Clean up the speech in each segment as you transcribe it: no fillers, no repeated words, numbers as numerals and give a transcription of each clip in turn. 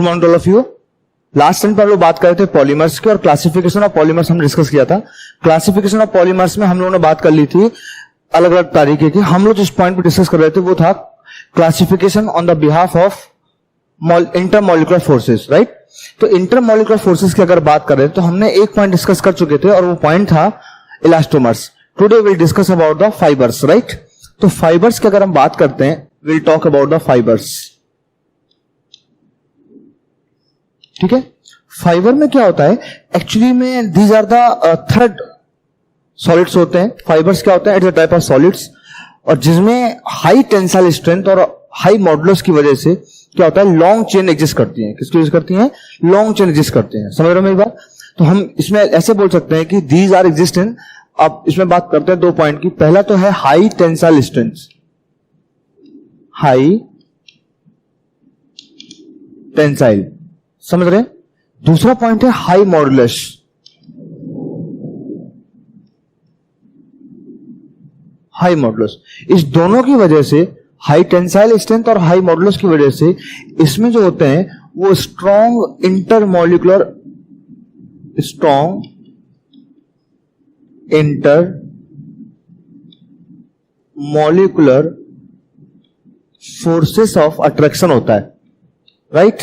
Morning all of you. Last time पर हम लोग बात कर रहे थे पॉलीमर्स की और क्लासिफिकेशन ऑफ पॉलीमर्स हमने डिस्कस किया था। क्लासिफिकेशन ऑफ पॉलीमर्स में हम लोगों ने बात कर ली थी अलग अलग तरीके की। हम लोग जिस पॉइंट पर डिस्कस कर रहे थे वो था classification on the behalf of intermolecular forces, right. तो इंटरमॉलिक्यूलर फोर्सेस की अगर बात करें तो हमने एक पॉइंट डिस्कस कर चुके थे और वो पॉइंट था elastomers. Today will discuss about the fibres, right. तो फाइबर्स की अगर हम बात करते हैं, will talk about the fibres, ठीक है। फाइबर में क्या होता है एक्चुअली में, these are the third solids होते हैं। फाइबर्स क्या होता है, it's a type of solids, और जिसमें हाई टेंसाइल स्ट्रेंथ और हाई मॉडुलस की वजह से क्या होता है, लॉन्ग चेन एग्जिस्ट करती हैं। किसकी एग्जिस्ट करती हैं? लॉन्ग चेन एग्जिस्ट करते हैं। समझ रहे हो मेरी बात? तो हम इसमें ऐसे बोल सकते हैं कि दीज आर एग्जिस्टेंट। अब इसमें बात करते हैं दो पॉइंट की। पहला तो है high tensile strength, high tensile, समझ रहे हैं। दूसरा पॉइंट है हाई मॉडुलस। हाई मॉडुलस, इस दोनों की वजह से, हाई टेंसाइल स्ट्रेंथ और हाई मॉडुलस की वजह से, इसमें जो होते हैं वो strong intermolecular forces of attraction होता है, राइट।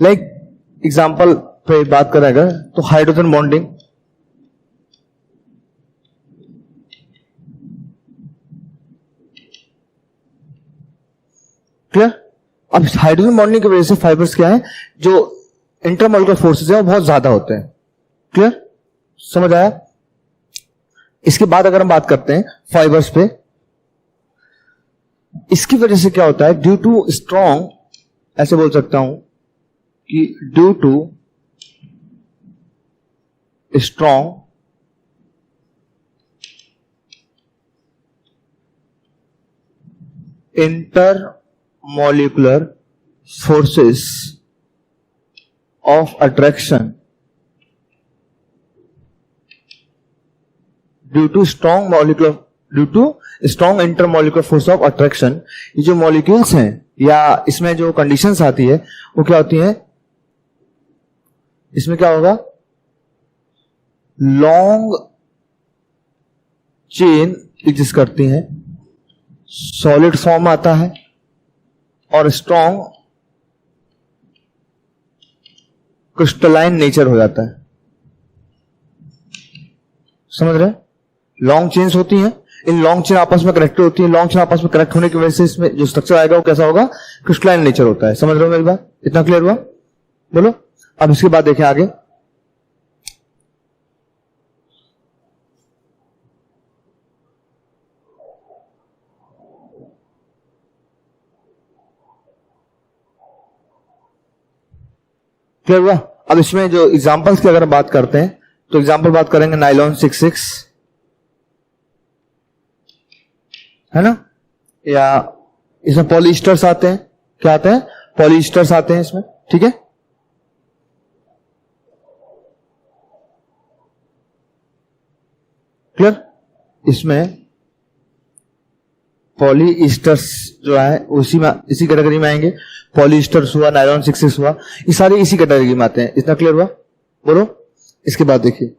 लाइक एग्जांपल पे बात करेंगे तो हाइड्रोजन बॉन्डिंग, क्लियर। अब हाइड्रोजन बॉन्डिंग की वजह से फाइबर्स क्या है, जो इंटरमॉलिक्यूलर फोर्सेस हैं वो बहुत ज्यादा होते हैं, क्लियर, समझ आया। इसके बाद अगर हम बात करते हैं फाइबर्स पे, इसकी वजह से क्या होता है, ड्यू टू स्ट्रॉन्ग, ऐसे बोल सकता हूं कि due to strong intermolecular forces of attraction, due to strong intermolecular force of attraction, ये जो मॉलिक्यूल्स हैं या इसमें जो कंडीशंस आती है वो क्या होती हैं, इसमें क्या होगा, लॉन्ग चेन एग्जिस्ट करती हैं, सॉलिड फॉर्म आता है और स्ट्रॉन्ग क्रिस्टलाइन नेचर हो जाता है। समझ रहे हैं? लॉन्ग चेन्स होती हैं, इन लॉन्ग चेन आपस में कनेक्टेड होती है। लॉन्ग चेन आपस में कनेक्ट होने की वजह से इसमें जो स्ट्रक्चर आएगा वो कैसा होगा, क्रिस्टलाइन नेचर होता है। समझ रहे हो मेरी बात? इतना क्लियर हुआ? बोलो। अब इसके बाद देखें आगे। क्लियर हुआ? अब इसमें जो एग्जांपल्स की अगर बात करते हैं तो एग्जांपल बात करेंगे नाइलॉन 66, है ना, या इसमें पॉलिस्टर्स आते हैं। क्या आते हैं? पॉलिस्टर्स आते हैं इसमें, ठीक है। क्लियर? इसमें पॉलीस्टर्स जो है उसी में, इसी कैटेगरी में आएंगे। पॉलीस्टर्स हुआ, नायलॉन 66 हुआ, ये सारे इसी कैटेगरी में आते हैं। इतना क्लियर हुआ? बोलो। इसके बाद देखिए,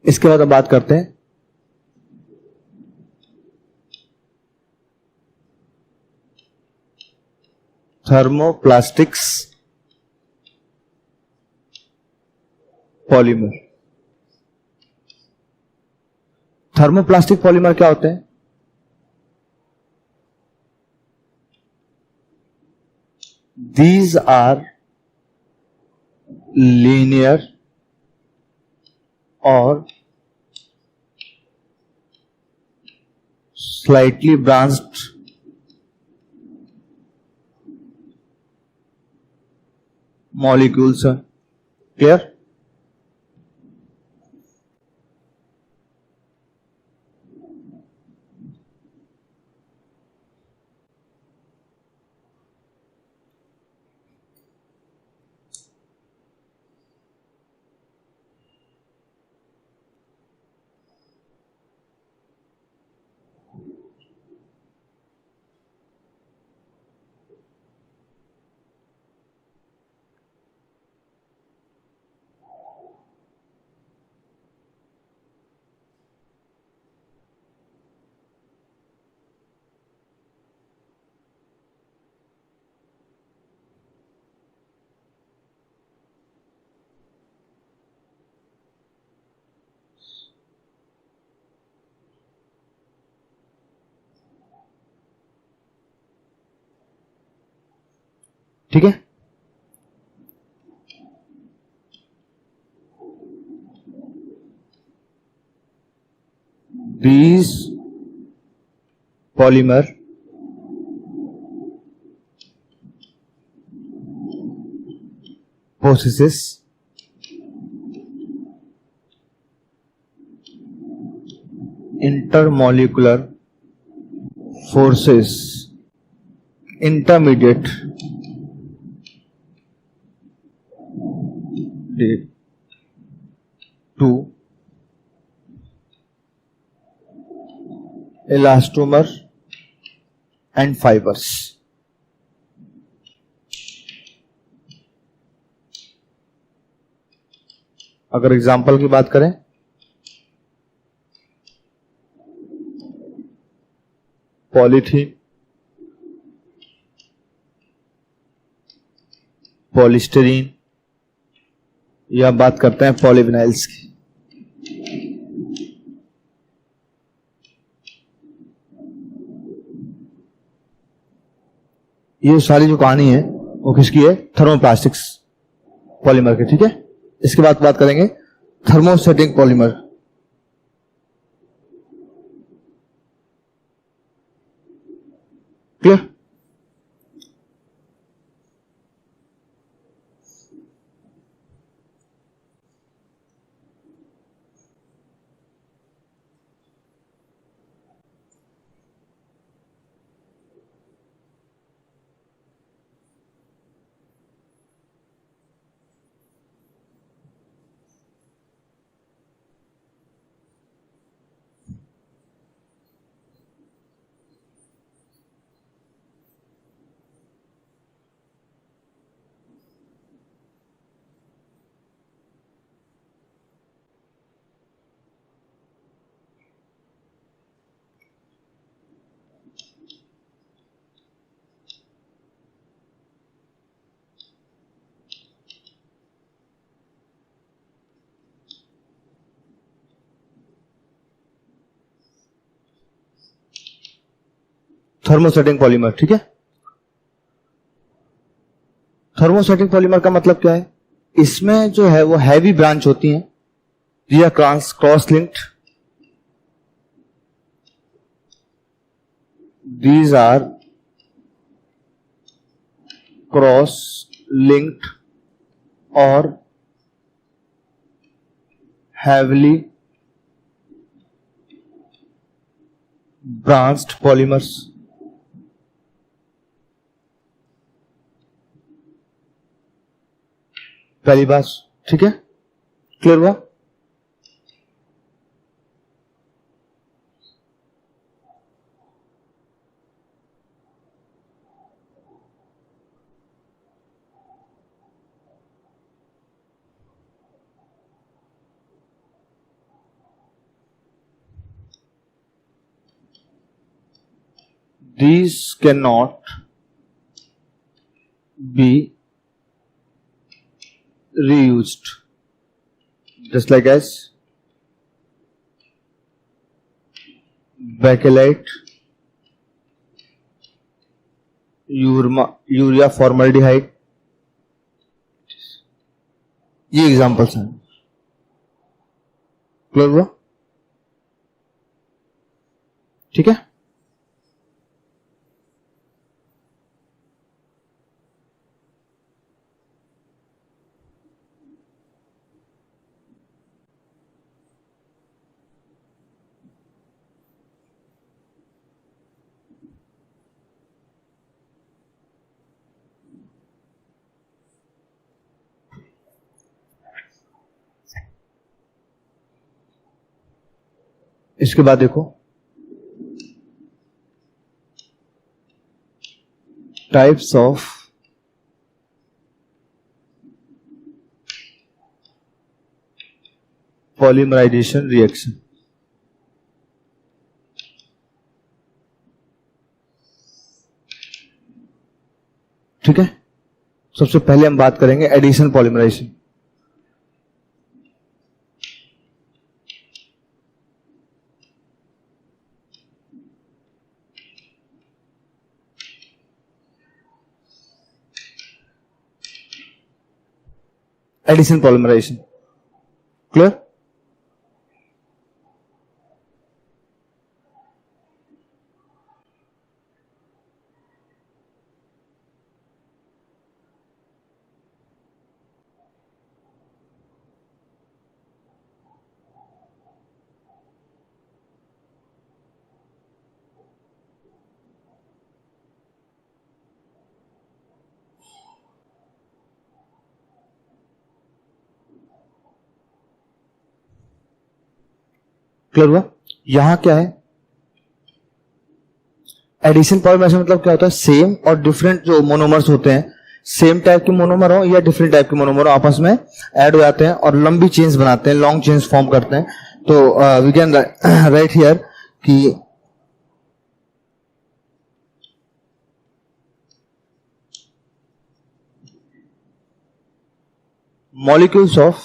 इसके बाद अब बात करते हैं थर्मोप्लास्टिक्स पॉलीमर। थर्मोप्लास्टिक पॉलीमर क्या होते हैं? These are linear or slightly branched molecules. Clear? ठीक है। These polymer possesses intermolecular forces intermediate to elastomer and fibers। अगर एग्जाम्पल की बात करें, पॉलीथीन, पॉलिस्टरीन, या बात करते हैं पॉलीविनाइल्स की। ये सारी जो कहानी है वो किसकी है? थर्मोप्लास्टिक्स पॉलीमर की। ठीक है। इसके बाद बात करेंगे thermosetting polymer. Clear? Thermosetting polymer. ठीक है। थर्मोसेटिंग पॉलीमर का मतलब क्या है? इसमें जो है वो हैवी ब्रांच होती हैं, या cross linked. These are cross linked और हैवली ब्रांच्ड पॉलीमर्स। पहली बात। ठीक है। क्लियर हुआ? these cannot be reused, just like as bakelite, urea formaldehyde. ये एग्जांपल्स हैं। क्लियर हुआ? ठीक है। इसके बाद देखो टाइप्स ऑफ पॉलीमराइजेशन रिएक्शन। ठीक है, सबसे पहले हम बात करेंगे addition polymerisation. Addition polymerisation clear? Clear हुआ? यहां क्या है, एडिशन पॉलीमराइजेशन मतलब क्या होता है, सेम और डिफरेंट जो मोनोमर्स होते हैं, सेम टाइप के मोनोमर हो या डिफरेंट टाइप के मोनोमर हो, आपस में ऐड हो जाते हैं और लंबी चेन्स बनाते हैं, लॉन्ग चेन्स फॉर्म करते हैं। तो वी कैन राइट हियर कि molecules of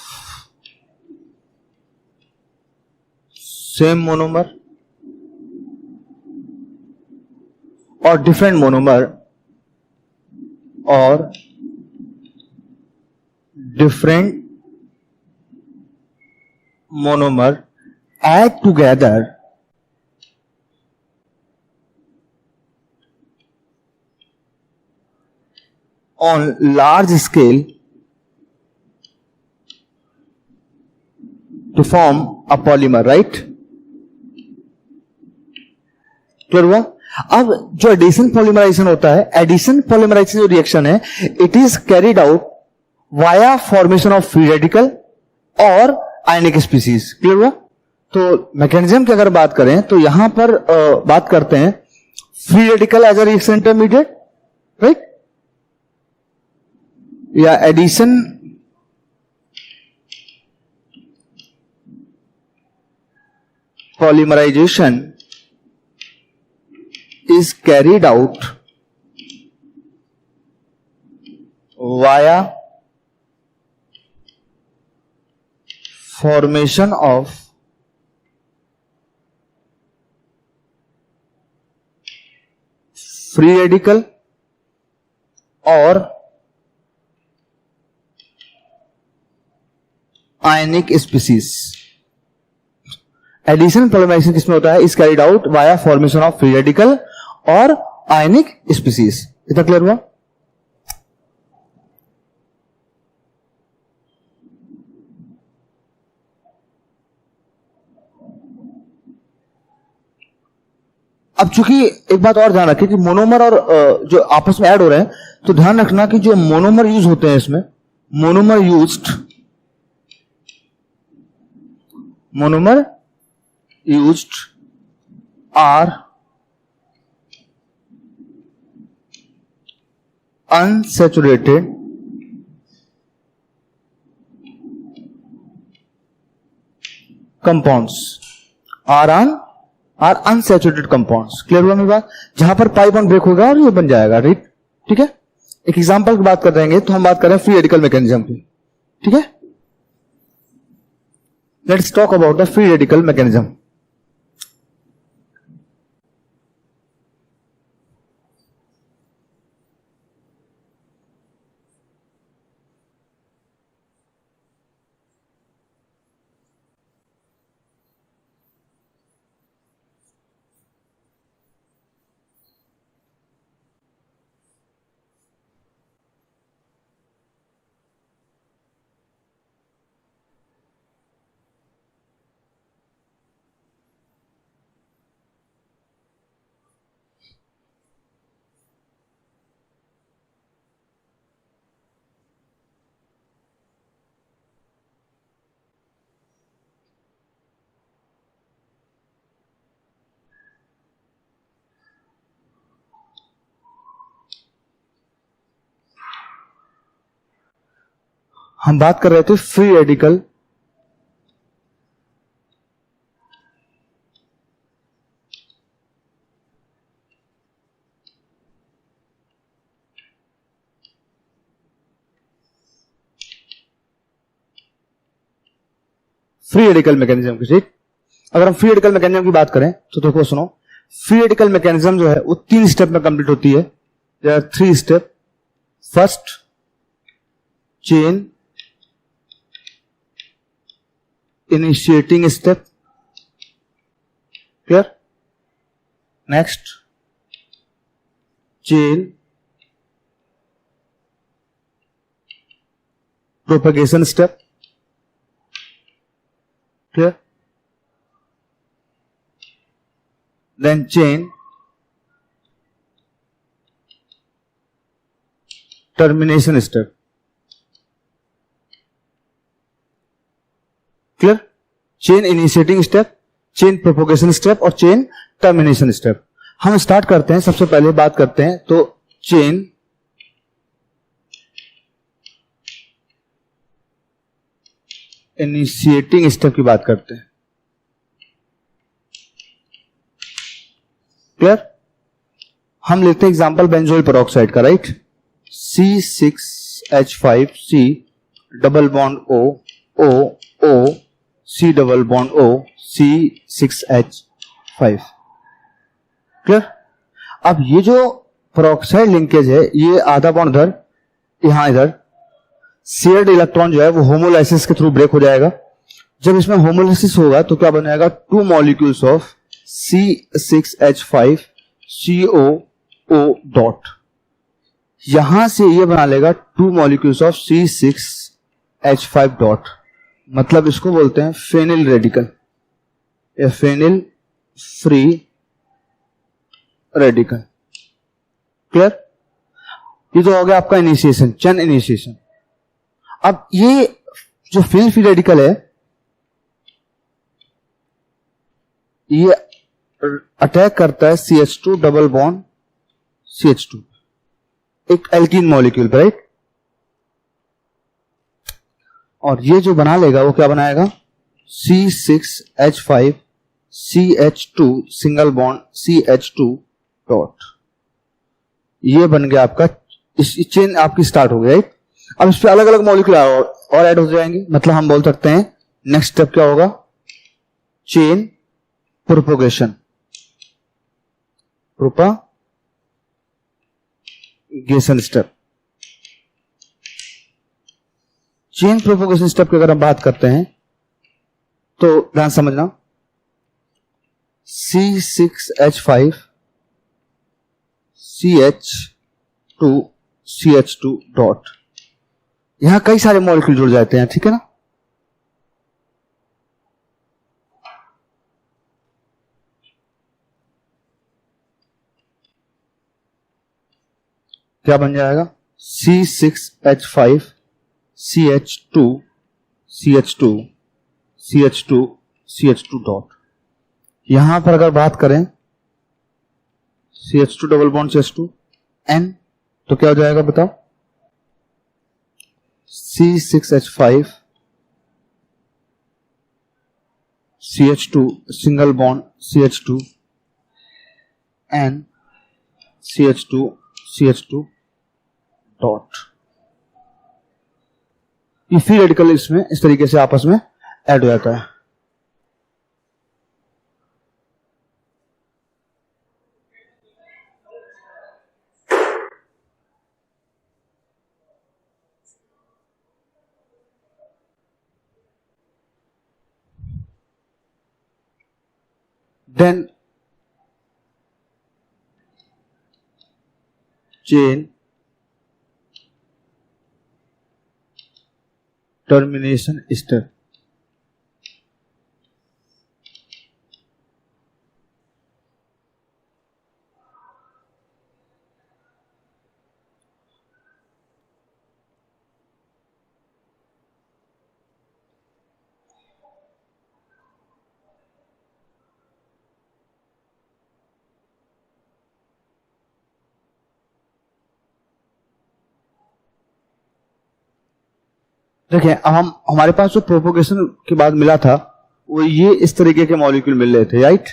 same monomer or different monomer or different monomer add together on large scale to form a polymer, right? Clear हुआ? अब जो एडिशन पॉलीमराइजेशन होता है, एडिशन पॉलीमराइजेशन जो रिएक्शन है, it is carried out via formation of free radical और आयनिक species. Clear हुआ? तो मैकेनिज्म की अगर बात करें तो यहां पर बात करते हैं free radical as a reaction intermediate, right? या addition polymerization is carried out via formation of free radical और ionic species। एडिशन पॉलीमराइजेशन किसमें होता है, is carried out via formation of free radical और आयनिक स्पीसीज। इतना क्लियर हुआ? अब चूंकि एक बात और ध्यान रखें कि मोनोमर और जो आपस में ऐड हो रहे हैं, तो ध्यान रखना कि जो मोनोमर यूज होते हैं इसमें, monomer used are unsaturated compounds, are are unsaturated compounds. Clear हुआ मेरी बात? जहां पर पाई बॉन्ड ब्रेक होगा और ये बन जाएगा, राइट? ठीक है, एक एग्जांपल की बात कर देंगे तो हम बात कर रहे हैं फ्री रेडिकल मैकेनिज्म की। ठीक है, let's talk about the free radical mechanism. हम बात कर रहे थे free radical free radical mechanism की। ठीक, अगर हम फ्री रेडिकल मैकेनिज्म की बात करें तो देखो सुनो, फ्री रेडिकल मैकेनिज्म जो है वो 3 स्टेप में कंप्लीट होती है। There are 3 step. First, chain initiating step. Clear? Next, chain propagation step. Clear? Then chain termination step. Clear? Chain initiating step, chain propagation step और चेन टर्मिनेशन स्टेप। हम start करते हैं, सबसे पहले बात करते हैं तो चेन इनिशिएटिंग स्टेप की बात करते हैं। क्लियर? हम लेते हैं एग्जांपल बेंजोइल पेरोक्साइड का, right? C6H5C double bond O C double bond O C6H5। Clear? अब ये जो पेरोक्साइड लिंकेज है, ये आधा बॉन्ड इधर, यहां इधर शेयर्ड इलेक्ट्रॉन जो है वो होमोलाइसिस के थ्रू ब्रेक हो जाएगा। जब इसमें होमोलाइसिस होगा तो क्या बन जाएगा? 2 मॉलिक्यूल्स ऑफ C6H5COO डॉट। यहां से ये बना लेगा 2 मॉलिक्यूल्स ऑफ C6H5 डॉट। मतलब इसको बोलते हैं फेनिल रेडिकल या फेनिल फ्री रेडिकल। क्लियर? ये जो हो गया आपका इनिशिएशन, चेन इनिशिएशन। अब ये जो फेनिल फ्री रेडिकल है, ये अटैक करता है CH2 डबल बॉन्ड CH2, एक एल्कीन मॉलिक्यूल, राइट? और ये जो बना लेगा वो क्या बनाएगा? C6H5 CH2 single bond CH2 dot. ये बन गया आपका, इस चेन आपकी स्टार्ट हो गई, राइट? अब इस पे अलग अलग मॉलिक्यूल और ऐड हो जाएंगे। मतलब हम बोल सकते हैं नेक्स्ट स्टेप क्या होगा? Chain propagation, propagation step. Chain propagation step की अगर हम बात करते हैं तो ध्यान समझना, C6H5 CH2 डॉट, यहां कई सारे मॉलिक्यूल जुड़ जाते हैं, ठीक है ना? क्या बन जाएगा? C6H5 CH2 dot. यहां पर अगर बात करें CH2 double bond CH2 N, तो क्या हो जाएगा बताओ? C6H5 CH2 single bond CH2 and CH2 dot. ये फ्री रेडिकल इसमें इस तरीके से आपस में ऐड हो जाता है। Then chain termination step. देखिए अब हमारे पास जो प्रोपोगेशन के बाद मिला था वो ये इस तरीके के मॉलिक्यूल मिल रहे थे, राइट।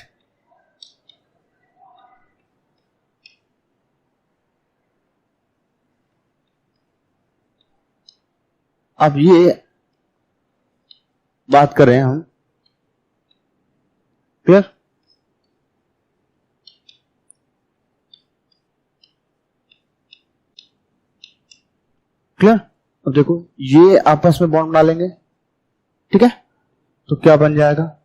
अब ये बात करें हम, क्लियर? क्लियर? अब देखो ये आपस में बॉन्ड बना लेंगे, ठीक है, तो क्या बन जाएगा?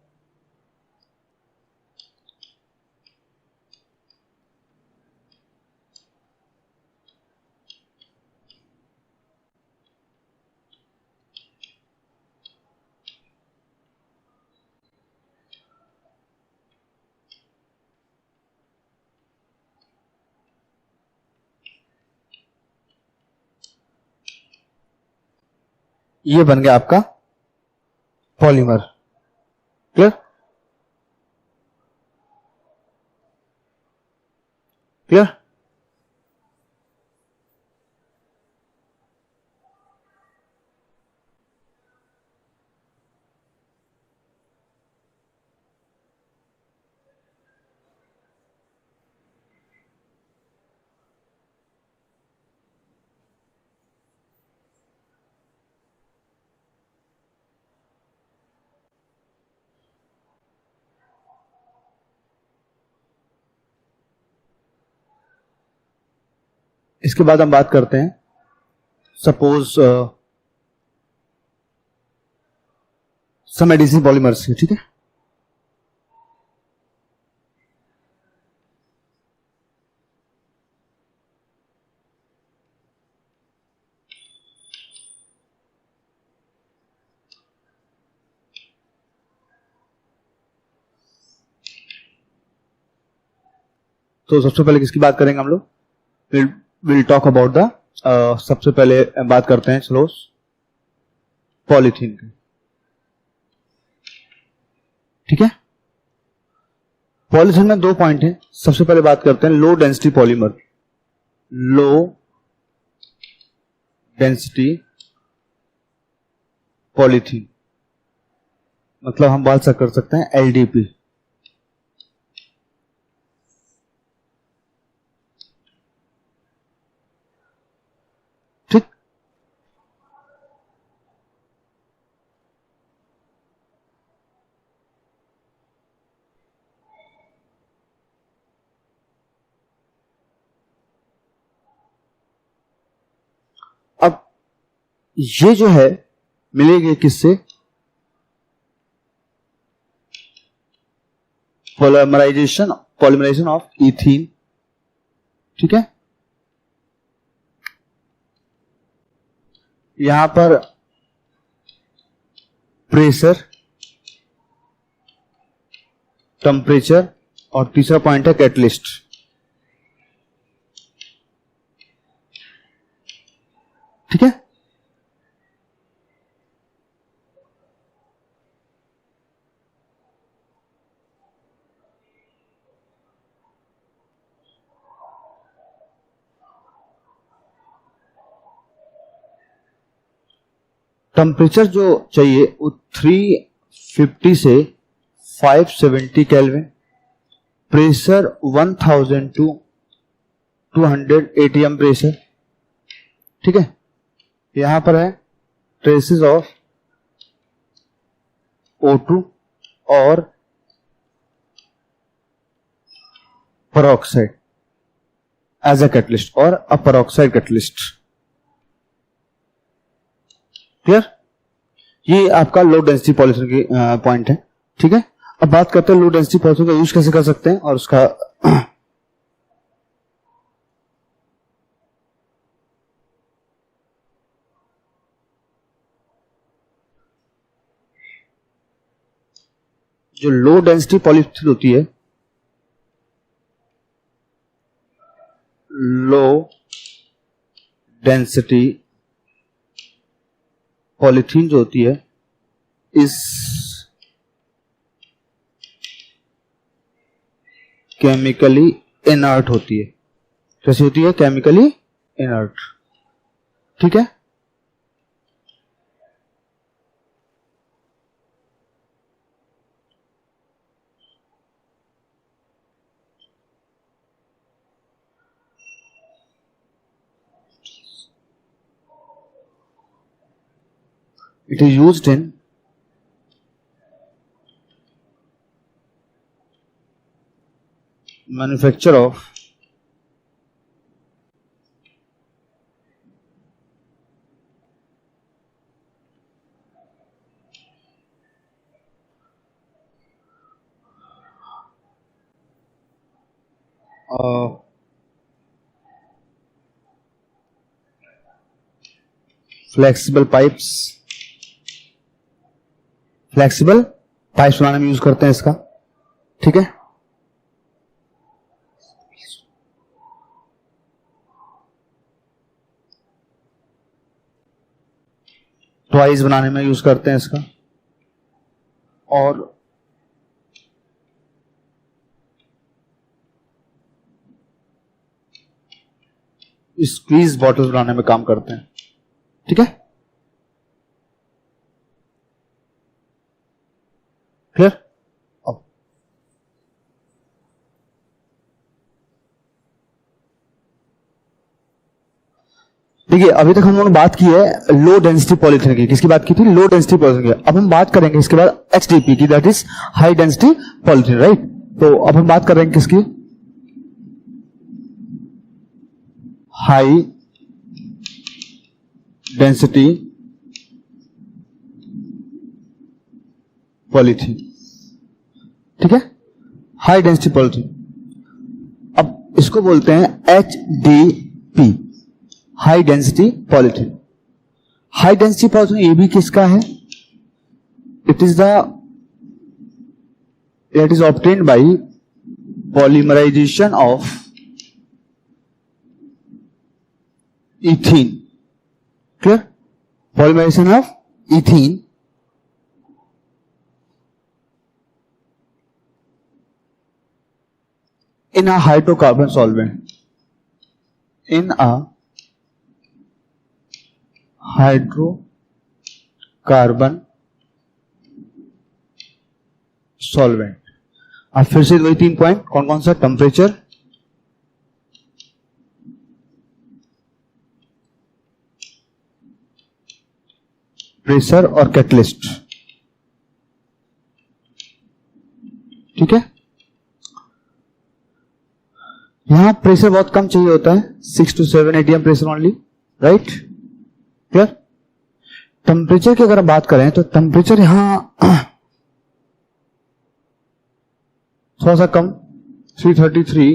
ये बन गया आपका पॉलीमर, क्लियर? क्लियर? इसके बाद हम बात करते हैं, सपोज सम एडिशन पॉलीमर्स, ठीक है। तो सबसे पहले किसकी बात करेंगे हम लोग? विल टॉक अबाउट द, सबसे पहले बात करते हैं चलो पॉलीथीन की, ठीक है। पॉलीथीन में दो पॉइंट हैं। सबसे पहले बात करते हैं low density polymer. Low density polythene मतलब हम बात कर सकते हैं LDP। ठीक, अब ये जो है मिलेगी किससे? पॉलीमराइजेशन ऑफ इथीन, ठीक है। यहां पर प्रेशर, टेम्परेचर और तीसरा पॉइंट है कैटलिस्ट। ठीक है, टेम्परेचर जो चाहिए वो 350 से 570 kelvin, pressure 1000 to 200 ATM pressure. ठीक है, यहां पर है ट्रेसेस ऑफ O2 और peroxide एज अ कैटलिस्ट और अ peroxide कैटलिस्ट। क्लियर? ये आपका लो डेंसिटी पॉल्यूशन की पॉइंट है। ठीक है, अब बात करते हैं लो डेंसिटी पॉल्यूशन का यूज कैसे कर सकते हैं और उसका जो लो डेंसिटी पॉलीथीन होती है, लो डेंसिटी पॉलीथीन जो होती है इस केमिकली इनर्ट होती है। कैसी होती है? Chemically inert. ठीक है, it is used in manufacture of flexible pipes. Flexible pipes बनाने में यूज करते हैं इसका। ठीक है, टॉयज बनाने में यूज करते हैं इसका, और स्क्वीज बॉटल बनाने में काम करते हैं। ठीक है, क्लियर? देखिए, अभी तक हम लोगों ने बात की है लो डेंसिटी पॉलीथीन की। किसकी बात की थी? लो डेंसिटी पॉलीथीन की। अब हम बात करेंगे इसके बाद HDP की, that is high density polythene, right? तो अब हम बात कर रहे हैं किसकी? High density polythene. ठीक है, हाई डेंसिटी पॉलीथीन। अब इसको बोलते हैं HDP, high density polythene. High density polythene ये भी किसका है? It is obtained by polymerisation of ethene. Clear? Polymerisation of ethene in a hydrocarbon solvent, in a hydrocarbon solvent। अब फिर से वही 3 पॉइंट, कौन कौन सा? टेम्परेचर, प्रेशर और कैटलिस्ट। ठीक है, यहां प्रेशर बहुत कम चाहिए होता है, 6 to 7 ATM pressure only, right? Clear? Temperature की अगर बात करें तो टेम्परेचर यहां थोड़ा सा कम, 333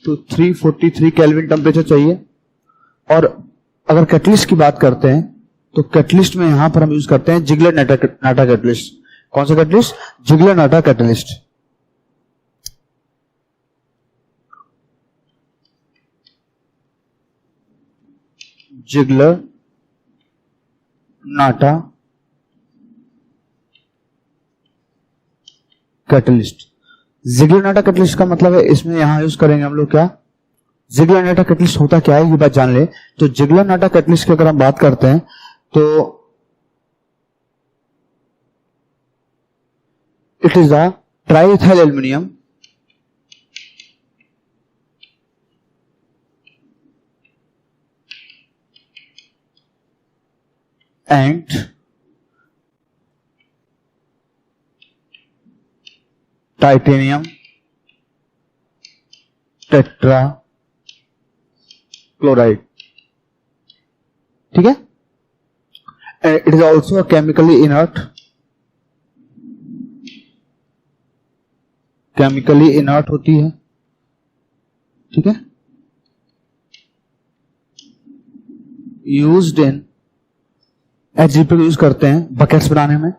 to 343 केल्विन टेम्परेचर चाहिए। और अगर कैटलिस्ट की बात करते हैं तो कैटलिस्ट में यहां पर हम यूज करते हैं जिगलर नाटा कैटलिस्ट। कौन सा कैटलिस्ट? जिगलर नाटा कैटलिस्ट। जिगलर नाटा कैटलिस्ट। जिगलर नाटा कैटलिस्ट का मतलब है, इसमें यहां यूज करेंगे हम लोग क्या? जिगलर नाटा कैटलिस्ट होता क्या है ये बात जान ले। तो जिगलर नाटा कैटलिस्ट की अगर हम बात करते हैं तो it is the triethyl aluminium and titanium tetra chloride, ठीक है। It is also chemically inert, chemically inert होती है, ठीक है। यूज्ड इन एचजीपी को यूज करते हैं बकेट्स बनाने में।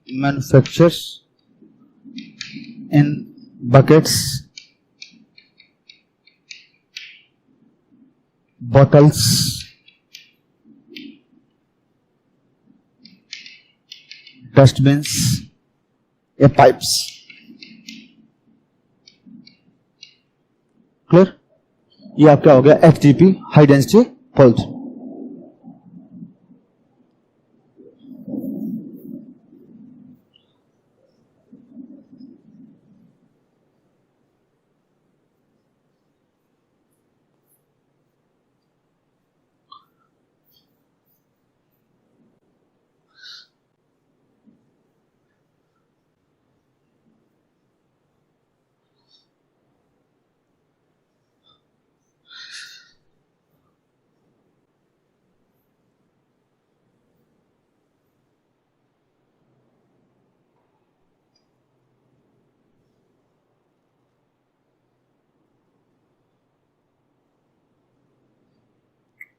Manufactures in buckets, bottles, dustbins या पाइप्स। क्लियर? ये आपका हो गया एचडीपी, हाई डेंसिटी पल्स।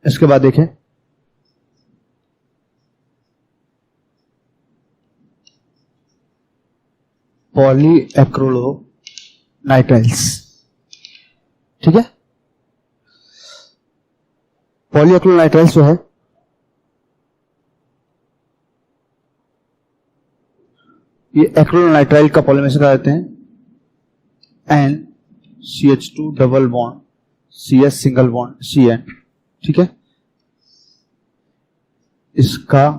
इसके बाद देखें पॉलीएक्रिलोनाइट्राइल्स, ठीक है। पॉलीएक्रिलोनाइट्राइल्स जो है ये एक्रिलोनाइट्राइल का पॉलीमरेशन करा देते हैं NCH2 double bond CS single bond CN, ठीक है। इसका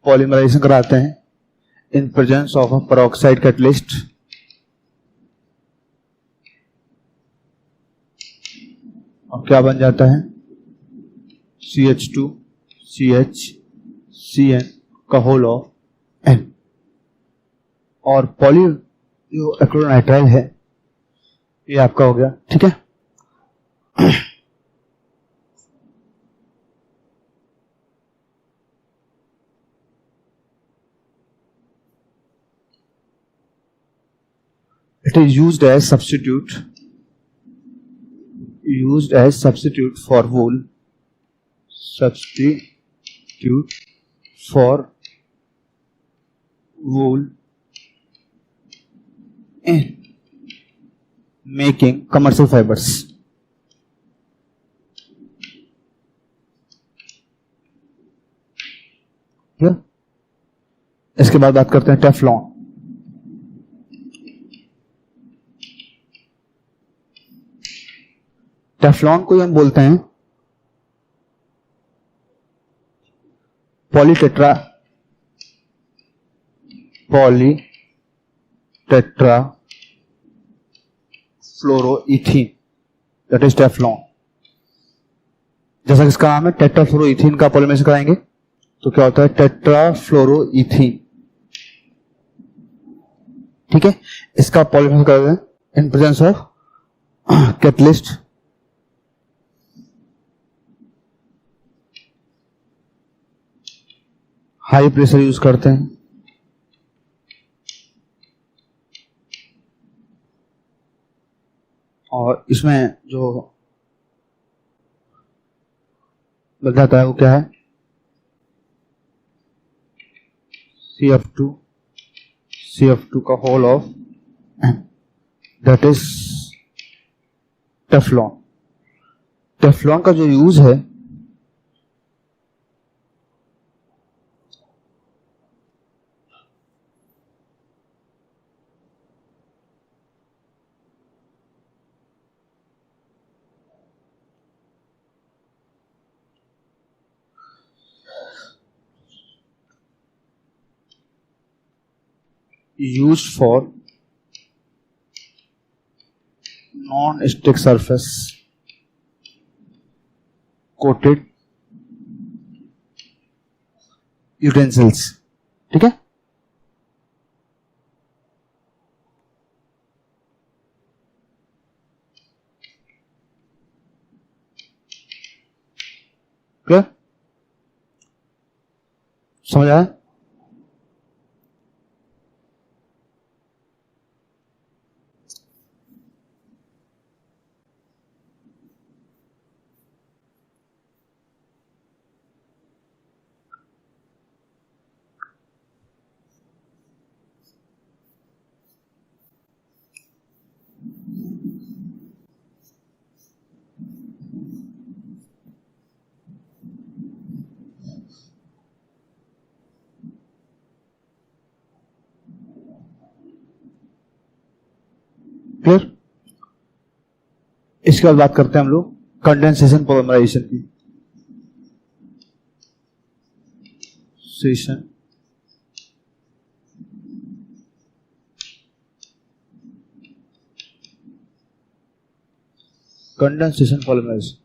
पॉलीमराइजेशन कराते हैं in presence of a peroxide catalyst, और क्या बन जाता है CH2 CH CN का होल ऑफ N। और पॉली जो एक्रिलोनाइट्राइल है ये आपका हो गया, ठीक है। It is used as substitute for wool, substitute for wool in making commercial fibers। इसके बाद बात करते हैं टेफ्लॉन। टेफ्लॉन को हम बोलते हैं पॉलीटेट्रा फ्लोरोइथीन, दैट इज टेफ्लॉन। जैसा कि इसका नाम है टेट्राफ्लोरोइथीन का पॉलीमरेशन कराएंगे तो क्या होता है टेट्राफ्लोरोइथीन, ठीक है। इसका पॉलीमरेशन कराते हैं in presence of catalyst, high pressure use करते हैं, और इसमें जो बन जाता है वो क्या है CF2 का whole of that is Teflon. Teflon का जो यूज है used for non-stick surface coated utensils. ठीक है, क्लियर, समझ आया? क्लियर। इसके बाद बात करते हैं हम लोग कंडेंसेशन पॉलिमराइजेशन की। सेशन condensation polymerisation,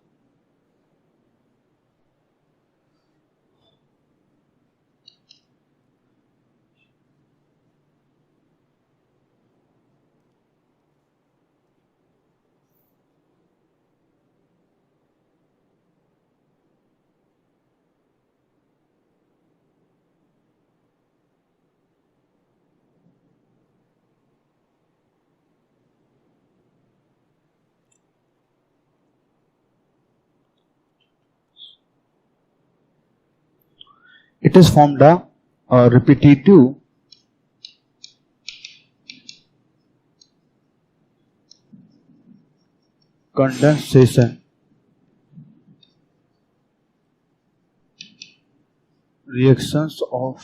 it is formed a repetitive condensation reactions of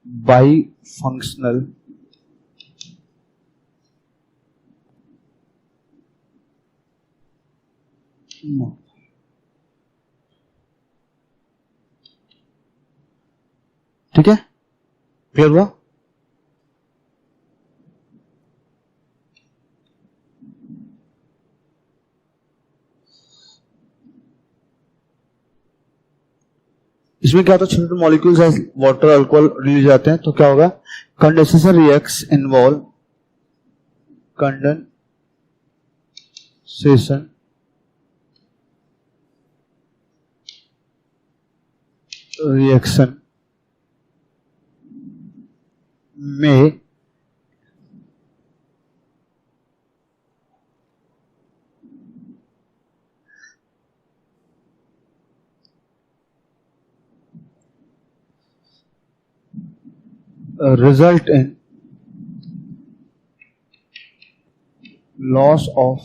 bifunctional ठीक है, क्लियर हुआ? इसमें क्या होता है, छोटे छोटे मॉलिक्यूल्स वाटर अल्कोहल रिलीज जाते हैं, तो क्या होगा, condensation reacts involve condensation reaction में result in loss of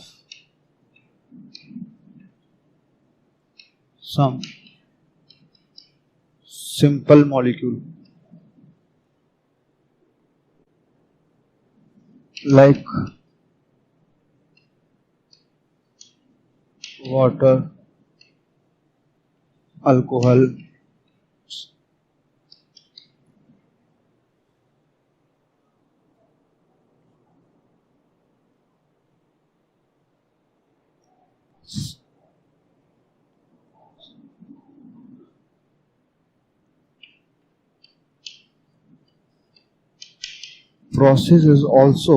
some simple molecule like water, alcohol, process is also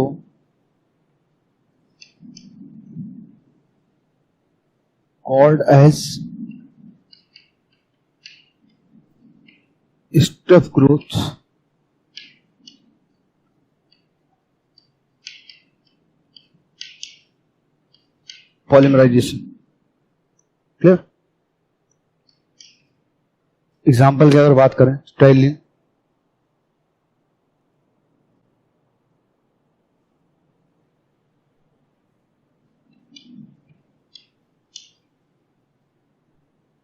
called as step growth polymerization। Clear? Example की अगर बात करें, स्टाइलिन,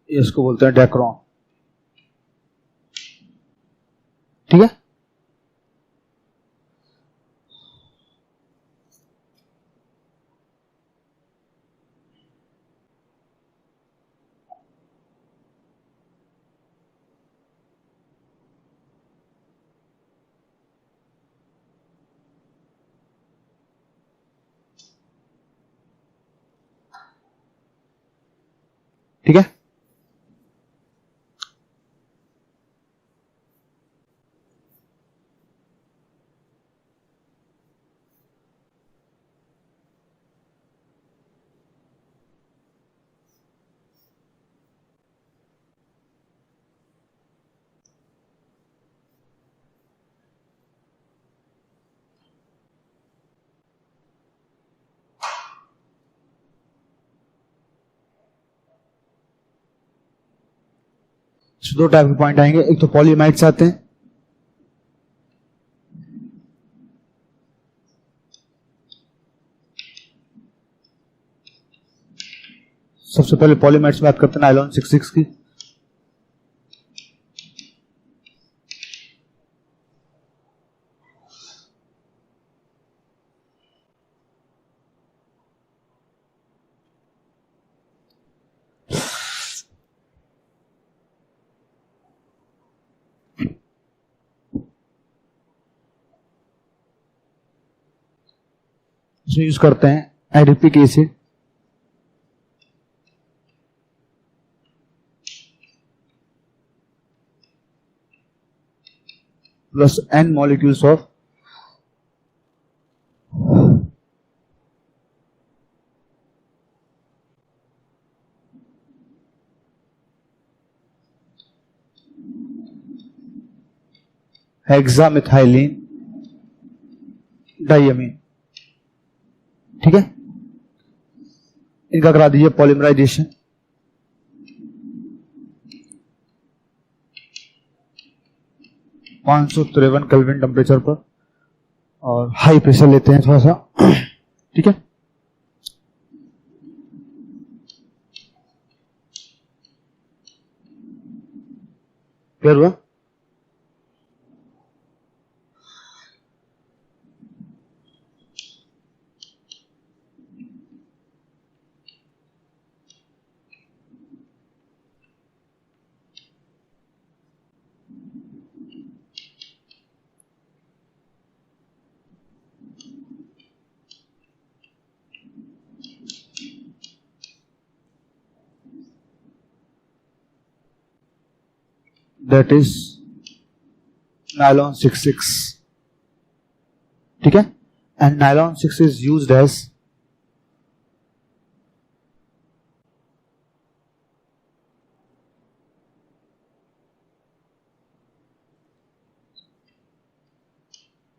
इसको बोलते हैं डेक्रॉन, ठीक है। ठीक है। दो टाइप के पॉइंट आएंगे, एक तो पॉलीमाइड्स आते हैं, सबसे पहले पॉलीमाइड्स बात करते हैं नायलॉन 66 की। इसमें यूज करते हैं adipic acid, plus n molecules of hexamethylene diamine. ठीक है, इनका करा दीजिए पॉलीमराइजेशन। पांच सौ 53 केल्विन टेम्परेचर पर, और हाई प्रेशर लेते हैं थोड़ा सा। ठीक है, क्लियर हुआ? That is nylon 66। ठीक है, and nylon 6 is used as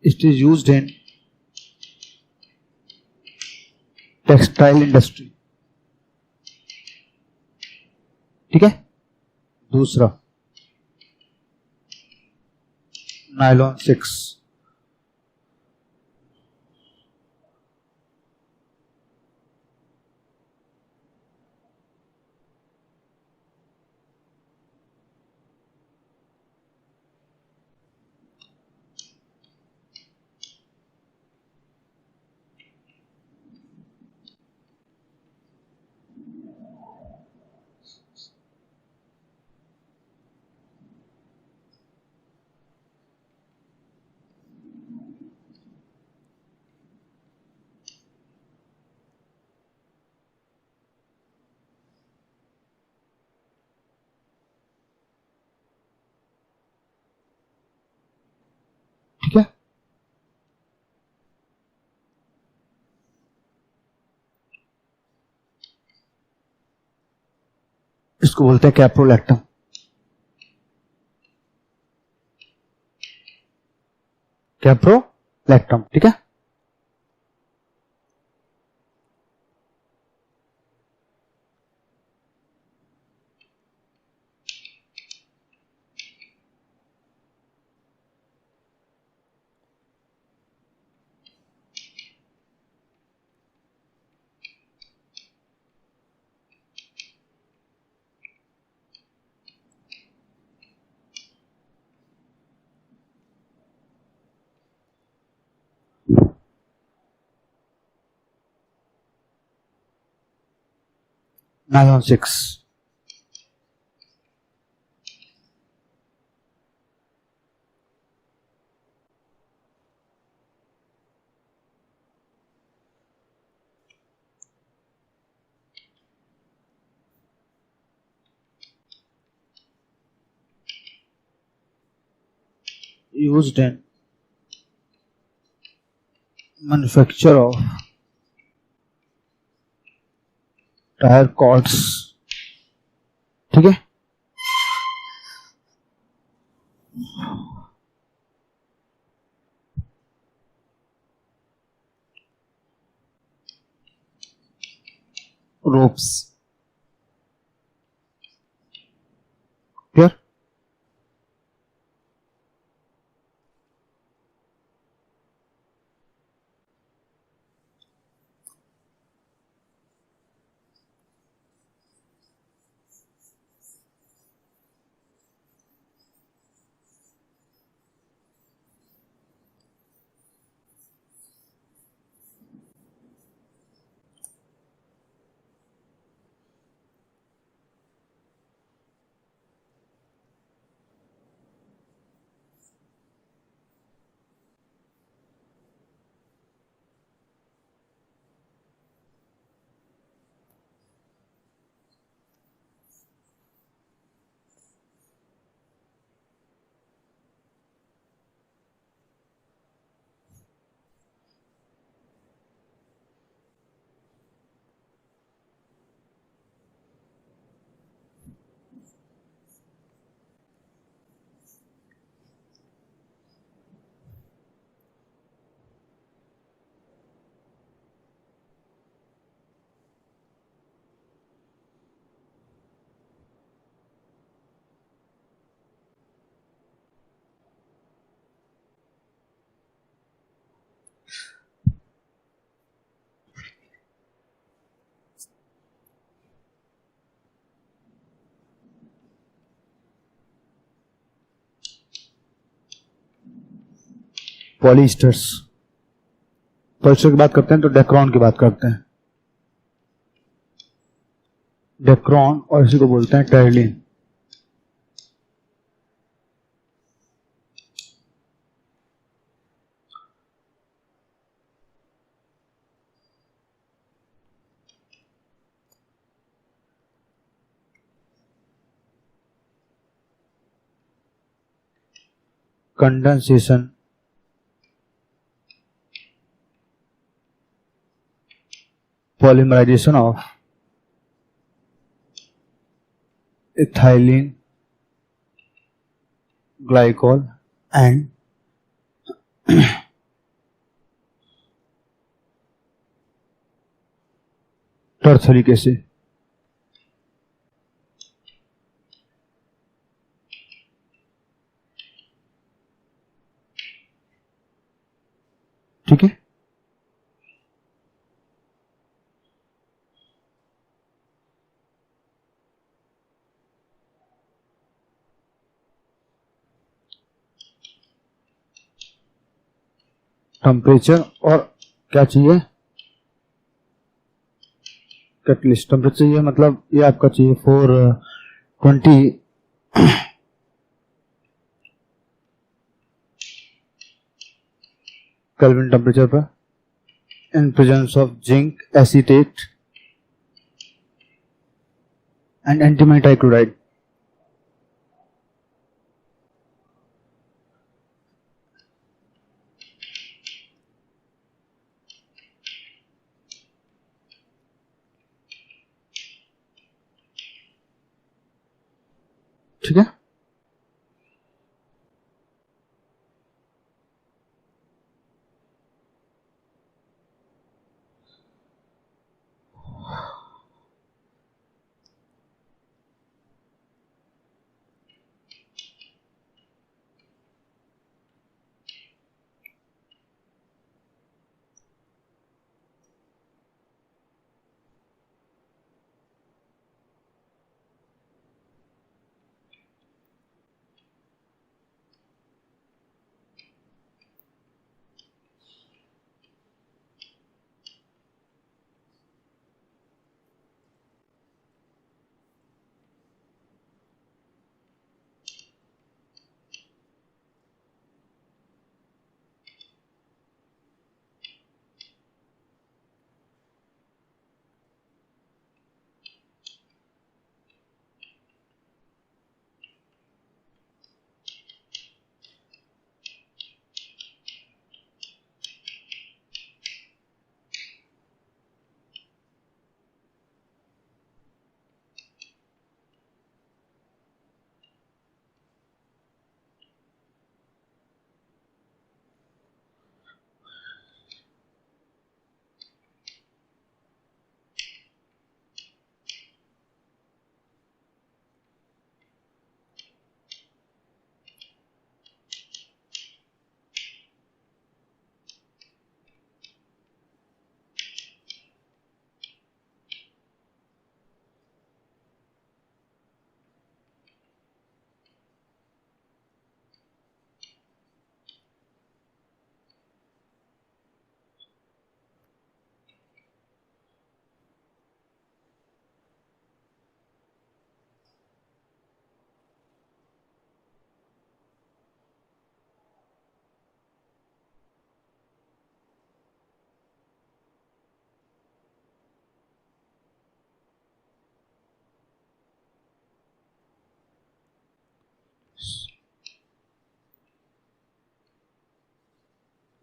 it is used in textile industry. ठीक है, दूसरा नायलॉन 6 ठीक है, इसको बोलते हैं कैप्रोलैक्टम। कैप्रोलैक्टम, ठीक है। Nylon 6 used in manufacture of tire cords. ठीक है, ropes. Clear? पॉलिस्टर्स। पॉलिस्टर की बात करते हैं तो डेक्रॉन की बात करते हैं। डेक्रॉन और इसी को बोलते हैं terylene. Condensation, polymerization of ethylene glycol and tertiary cases. ठीक है, टेम्परेचर और क्या चाहिए, कैटलिस्ट। टेम्परेचर चाहिए मतलब ये आपका चाहिए 420 केल्विन टेम्परेचर पर, इन presence of zinc acetate and antimony trichloride. ठीक है,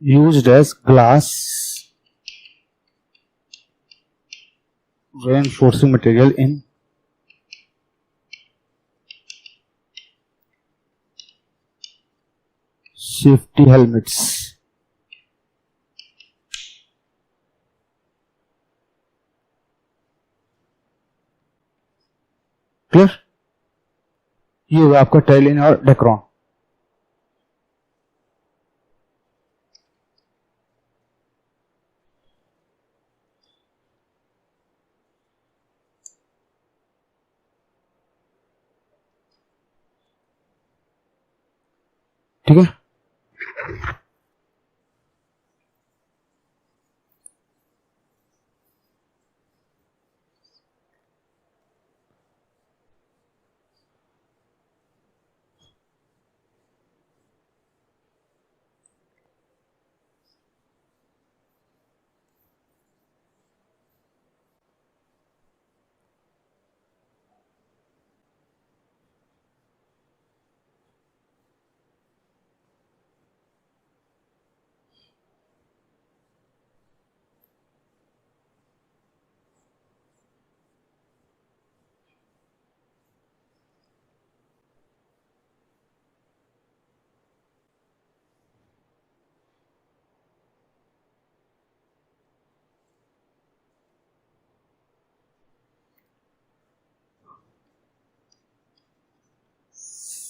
used as glass reinforcing material in safety helmets. Clear? ये हुआ आपका टेलिन और डेक्रॉन. ठीक है.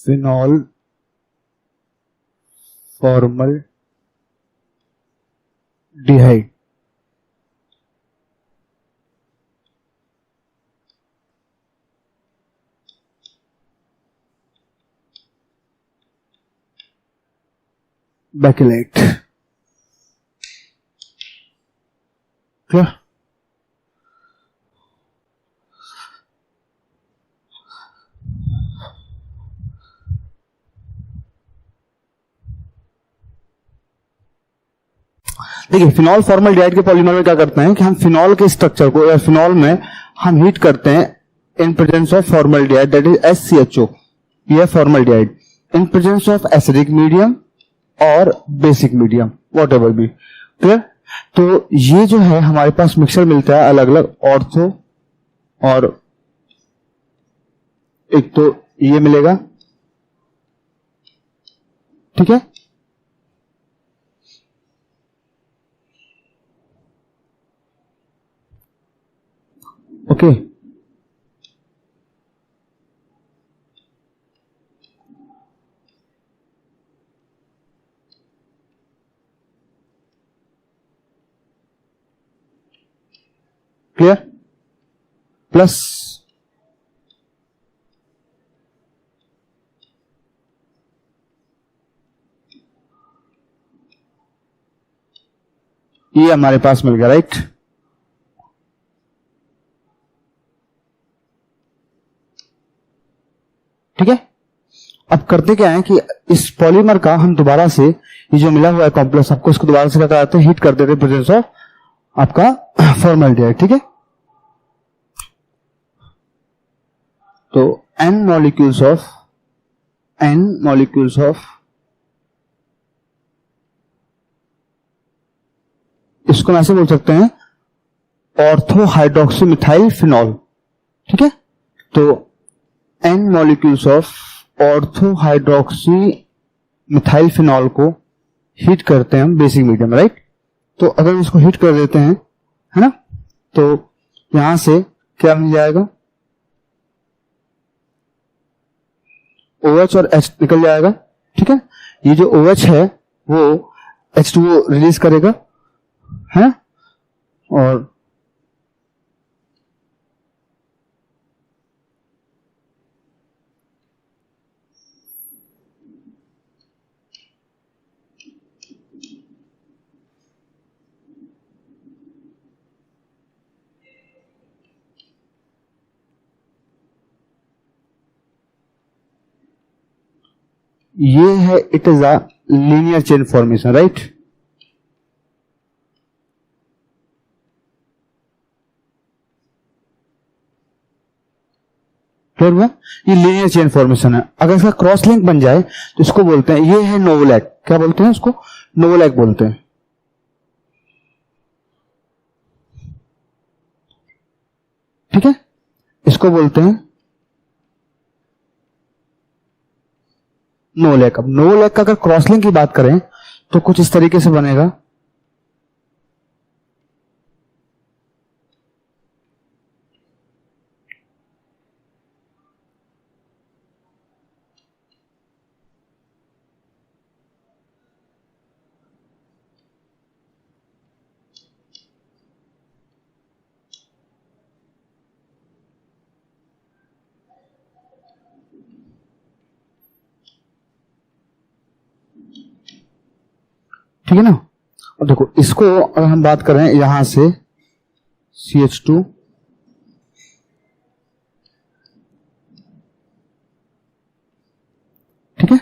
Phenol formaldehyde. बैकेलाइट. क्या? देखिए, फिनॉल फॉर्मल्डिहाइड के पॉलीमर में क्या करते हैं कि हम फिनॉल के स्ट्रक्चर को या फिनॉल में हम हीट करते हैं in presence of formaldehyde, that is SCHO. ये formaldehyde in presence of acidic medium और basic medium, whatever be. Clear? तो ये जो है हमारे पास मिक्सचर मिलता है अलग अलग ऑर्थो, और एक तो ये मिलेगा. ठीक है. ओके. क्लियर? प्लस ये हमारे पास मिल गया, राइट? ठीक है. अब करते क्या है कि इस पॉलीमर का हम दोबारा से ये जो मिला हुआ है कॉम्प्लेक्स, आपको इसको दोबारा से क्या कराते हैं, हीट कर देते हैं प्रेजेंस ऑफ आपका फॉर्मल्डिहाइड. ठीक है. तो n मॉलिक्यूल्स ऑफ इसको ऐसे बोल सकते हैं ऑर्थो हाइड्रोक्सी मिथाइल फिनॉल. ठीक है. तो n molecules of ortho hydroxy methyl phenol को हीट करते हैं हम बेसिक मीडियम, राइट? तो अगर इसको हीट कर देते हैं, है ना, तो यहां से क्या मिल जाएगा, OH और H निकल जाएगा. ठीक है. ये जो OH है वो H2O रिलीज करेगा, है, और ये है, it is a linear chain formation, right? Clear हुआ? ये लीनियर चेन फॉर्मेशन है. अगर इसका क्रॉस लिंक बन जाए तो इसको बोलते हैं, ये है नोवलेट. क्या बोलते हैं इसको? नोवोलैक बोलते हैं। ठीक है, इसको बोलते हैं नोवोलैक। अब नोवोलैक का अगर क्रॉसलिंक की बात करें तो कुछ इस तरीके से बनेगा। ठीक है ना। अब देखो इसको अगर हम बात करें यहां से CH2 ठीक है,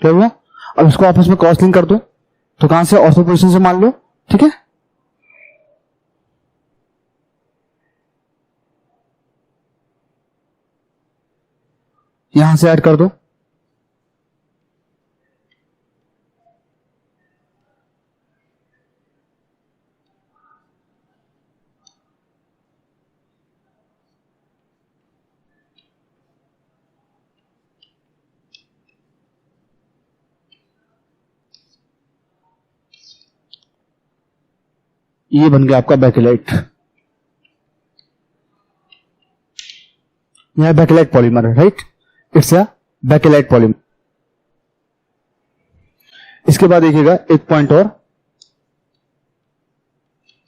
क्या हुआ। अब इसको आपस में क्रॉस लिंक कर दो तो कहां से, ऑर्थो पोजीशन से मान लो। ठीक है, यहां से ऐड कर दो। ये बन गया आपका बैकेलाइट। यह बैकेलाइट पॉलीमर है, right, it's a Bakelite polymer. इसके बाद देखिएगा एक पॉइंट और,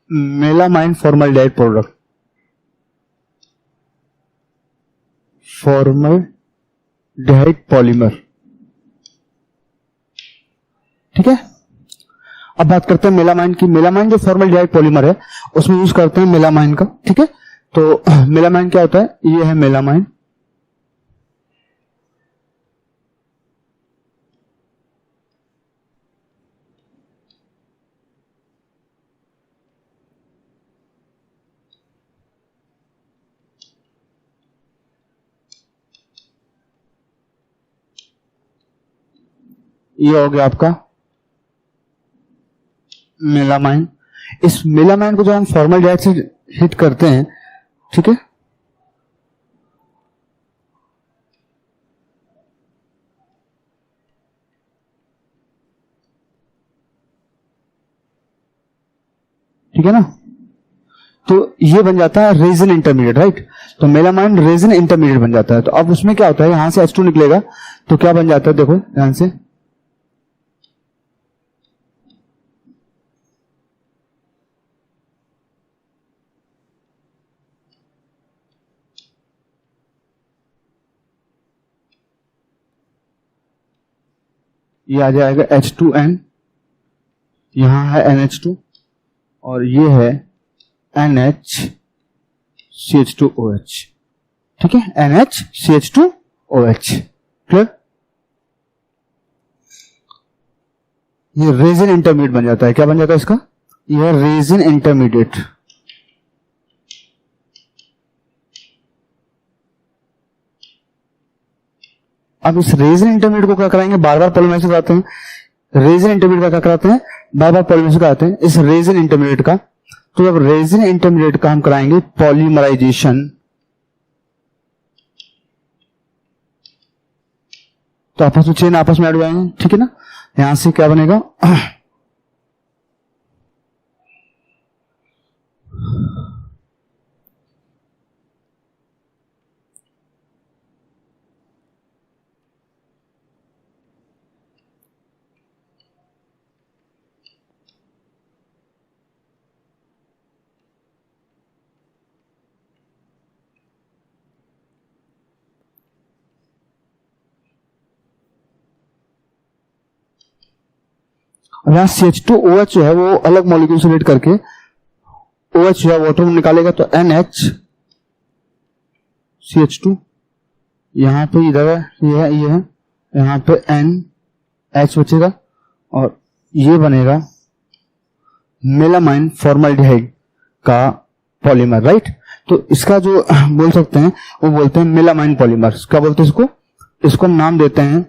melamine formaldehyde product, formaldehyde polymer. ठीक है, अब बात करते हैं मेलामाइन की। मेलामाइन जो फॉर्मल्डिहाइड पॉलीमर है उसमें यूज करते हैं मेलामाइन का। ठीक है, तो मेलामाइन क्या होता है, ये है मेलामाइन। ये हो गया आपका मेलामाइन। इस मेलामाइन को जो हम फॉर्मल्डिहाइड से हिट करते हैं, ठीक है, ठीक है ना, तो ये बन जाता है रेजिन इंटरमीडिएट, राइट। तो मेलामाइन रेजिन इंटरमीडिएट बन जाता है। तो अब उसमें क्या होता है, यहां से H2 निकलेगा तो क्या बन जाता है, देखो यहां से ये आ जाएगा H2N, यहां है NH2 और ये है NHCH2OH। ठीक है, NHCH2OH, क्लियर। ये रेजिन इंटरमीडिएट बन जाता है। क्या बन जाता है इसका, यह रेजिन इंटरमीडिएट। अब इस रेजिन इंटरमीडिएट को क्या कराएंगे, बार बार पॉलीमराइज कराते हैं। रेजिन इंटरमीडिएट का क्या कराते हैं, बार बार पॉलीमराइज कराते हैं इस रेजिन इंटरमीडिएट का। तो अब रेजिन इंटरमीडिएट का हम कराएंगे पॉलीमराइजेशन। तो आपस में चेन आपस में ऐड हो जाएंगे। ठीक है ना, यहां से क्या बनेगा, और यहां CH2OH जो है वो अलग मॉलिक्यूल से रिलेट करके OH जो है वाटर निकालेगा। तो NH CH2 यहाँ पे इधर है, ये है, यहाँ पे NH बचेगा और ये बनेगा मेलामाइन फॉर्मल्डिहाइड का पॉलीमर, राइट। तो इसका जो बोल सकते हैं वो बोलते हैं मेलामाइन पॉलीमर। क्या बोलते हैं इसको? इसको हम नाम देते हैं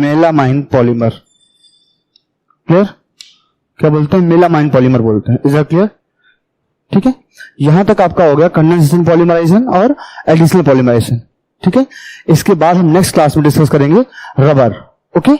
मेलामाइन पॉलीमर। क्लियर? क्या बोलते हैं? मेलामाइन पॉलीमर बोलते हैं। Is that clear? ठीक है, यहां तक आपका हो गया कंडेंसेशन पॉलीमराइजेशन और एडिशनल पॉलीमराइजेशन। ठीक है, इसके बाद हम नेक्स्ट क्लास में डिस्कस करेंगे रबर। ओके।